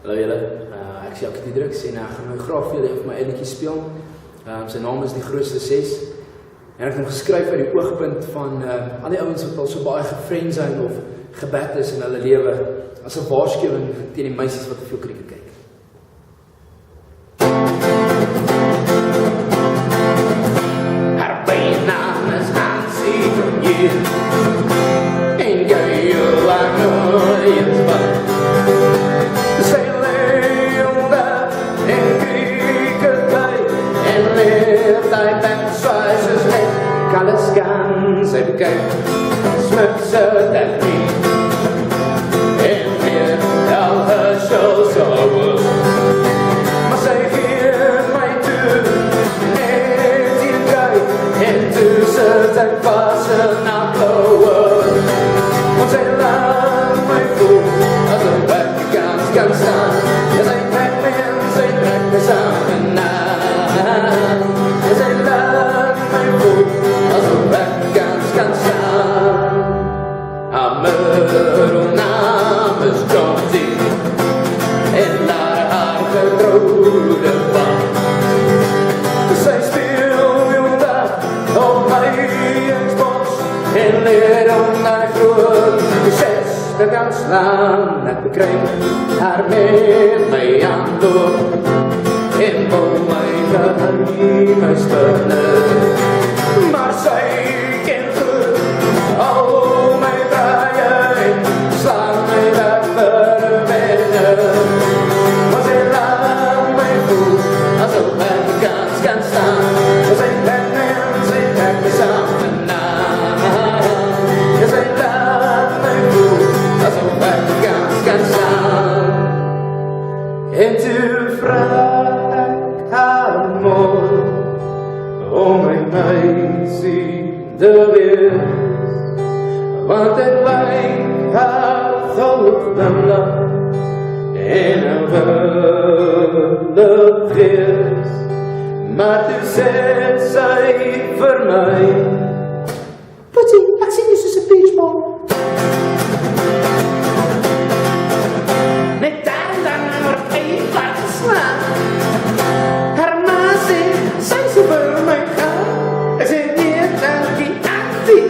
Hallo julle, ek is Jacques Diedriks en ek gaan nou graag vir julle een van my liedjies speel. Sy naam is Die Grootste 6 en ek het hom geskryf uit die oogpunt van al die ouens wat al so baie gefriendzone of gebed is in hulle lewe as 'n waarskuwing teen die meisies wat te veel krieket kyk. Haar bijnaam is Hansie van hier en jy lang nooit wat. Alles kan sy bekyk, smuk sy dat nie en weer al haar shows over. Maar sy geef my toe net die kyk en toe sit ek vas in haar blauwe. Want sy laat my voel as een buitenkant kan staan en sy trek my saam en aan en sy laat my voel as een buitenkant kan staan. Haar middelnaam is Johnty en naar haar getrouwde man. Sy speel vandag op my Xbox en leer om naar groot te gaan slaan. Ek bekryp haar met my aanloop en bou my geheime spinne. Maar sy ken goed al my draaie en slaan my weg vir binne. Want sy laat my voel as op buitenkant kan staan. Sy trek my en sy trek my saam en aan. Sy laat my voel as op buitenkant kan staan. En toe vraag ek haar mooi om my meisie te wees, want ek like haar goudglimlach en 'n wilde gees. Maar toe sê sy vir my, Poetie, ek sien jy soos 'n beachball. Net daar dan word hy plat geslaan. Haar ma sê, sy sê vir my gaan. Ek sê nee, dankie, auntie.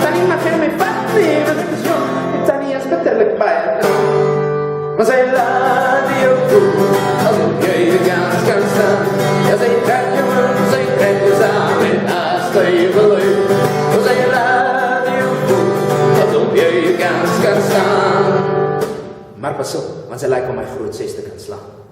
Tannie mag my vat nie, want ek is jong. En tannie is beterlik baie jong. Maar sy laat jou toe, asof jy die kans kan staan. Ja, sy trek jou in, sy trek jou saam en as jy geloof. Maar sy laat jou toe, asof jy die kans kan staan. Maar pas op, want sy lyk om my groot 6 te kan slaan.